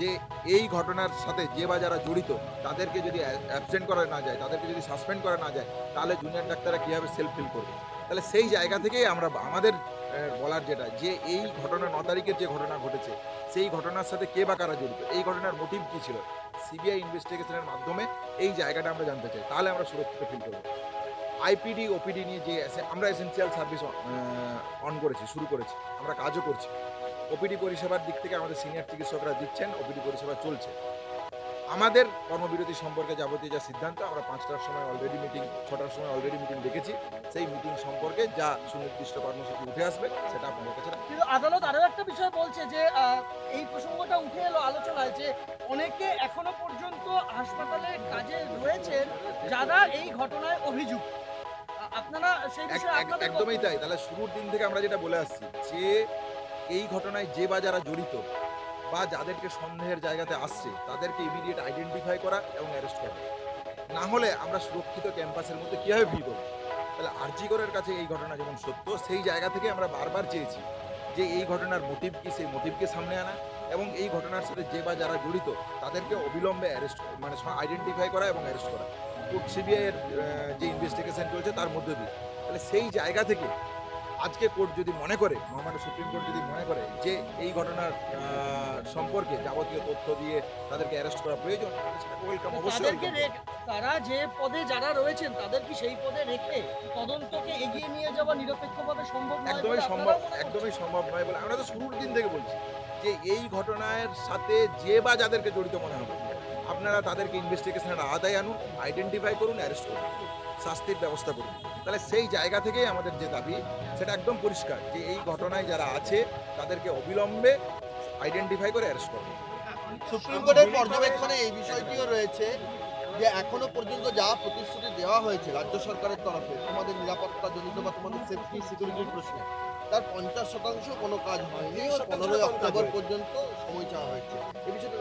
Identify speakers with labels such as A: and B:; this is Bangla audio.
A: যে এই ঘটনার সাথে যে বা যারা জড়িত তাদেরকে যদি অ্যাবসেন্ট করা না যায়, তাদেরকে যদি সাসপেন্ড করা না যায়, তাহলে জুনিয়র ডাক্তাররা কীভাবে সেলফ ফিল করবে। তাহলে সেই জায়গা থেকেই আমরা আমাদের বলার যেটা যে এই ঘটনা ৯ তারিখের যে ঘটনা ঘটেছে, সেই ঘটনার সাথে কে বা কারা জড়িত, এই ঘটনার মোটিভ কী ছিল, সিবিআই ইনভেস্টিগেশনের মাধ্যমে এই জায়গাটা আমরা জানতে চাই, তাহলে আমরা সুরক্ষিত ফিল করবো। আইপিডি, ওপিডি নিয়ে যে আমরা এসেনশিয়াল সার্ভিস অন করেছি, শুরু করেছি, আমরা কাজও করছি। ওপিডি পরিষেবার দিক থেকে আমাদের সিনিয়র চিকিৎসকরা দিচ্ছেন, ওপিডি পরিষেবা চলছে। আমাদের কর্মবিরতি সম্পর্কে যাবতীয় যা সিদ্ধান্ত, আমরা ৫টার সময় অলরেডি মিটিং, ৬টার সময় অলরেডি মিটিং ডেকেছি। সেই মিটিং সম্পর্কে যা সুনির্দিষ্ট কর্মসূচি উঠে আসবে সেটা আপনাদের কাছে
B: কিন্তু আদালত আরো একটা বিষয় বলছে যে এই প্রসঙ্গটা উঠে এলো আলোচনায় যে অনেকে এখনো পর্যন্ত হাসপাতালে কাজে রয়েছেন যারা এই ঘটনায় অভিযুক্ত। আপনারা সেই বিষয়ে আপনাদের
A: একদমই তাই। তাহলে শুরুর দিন থেকে আমরা যেটা বলে আসছি যে এই ঘটনায় যে বা যারা জড়িত বা যাদেরকে সন্দেহের জায়গাতে আসছে তাদেরকে ইমিডিয়েট আইডেন্টিফাই করা এবং অ্যারেস্ট করা। না হলে আমরা সুরক্ষিত ক্যাম্পাসের মধ্যে কীভাবে ফিল করব। তাহলে আরজিকরের কাছে এই ঘটনা যেমন সত্য, সেই জায়গা থেকে আমরা বারবার চেয়েছি যে এই ঘটনার মোটিভ কী, সেই মোটিভকে সামনে আনা এবং এই ঘটনার সাথে যে বা যারা জড়িত তাদেরকে অবিলম্বে অ্যারেস্ট মানে আইডেন্টিফাই করা এবং অ্যারেস্ট করা। কোর্ট সিবিআইয়ের যে ইনভেস্টিগেশন চলছে তার মধ্যে দিয়ে। তাহলে সেই জায়গা থেকে আজকে কোর্ট যদি মনে করে, মহামান্য সুপ্রিম কোর্ট যদি মনে করে যে এই ঘটনার সম্পর্কে যাবতীয় তথ্য দিয়ে তাদেরকে অ্যারেস্ট করা প্রয়োজন, সেটাকে ওয়েলকাম, অবশ্যই
B: তাদেরকে
A: welcome।
B: তারা যে পদে যারা রয়েছেন তাদের কি সেই পদে রেখে তদন্তকে এগিয়ে নিয়ে যাওয়া নিরপেক্ষভাবে সম্ভব নয় বলে
A: একদমই
B: আপনারা
A: সম্ভব,
B: মনে করছেন?
A: একদমই সম্ভব নয় বলে আমরা তো শুরুর দিন থেকে বলছি যে এই ঘটনার সাথে যে বা যাদেরকে জড়িত মনে হবে আপনারা তাদেরকে ইনভেস্টিগেশনের আওতায় আনুন, আইডেন্টিফাই করুন, অ্যারেস্ট করুন, শাস্তির ব্যবস্থা করুন। তাহলে সেই জায়গা থেকেই আমাদের যে দাবি সেটা একদম পরিষ্কার যে এই ঘটনায় যারা আছে তাদেরকে অবিলম্বে আইডেন্টিফাই করে অ্যারেস্ট করুন।
C: সুপ্রিম কোর্টের পর্যবেক্ষণে এই বিষয়টিও রয়েছে যে এখনো পর্যন্ত যা প্রতিশ্রুতি দেওয়া হয়েছে রাজ্য সরকারের তরফে তোমাদের নিরাপত্তা জনিত বা তোমাদের সেফটি সিকিউরিটির প্রশ্নে তার 50% কোনো কাজ হয়নি। 15ই অক্টোবর পর্যন্ত সময় চাওয়া হয়েছে। এই বিষয়টা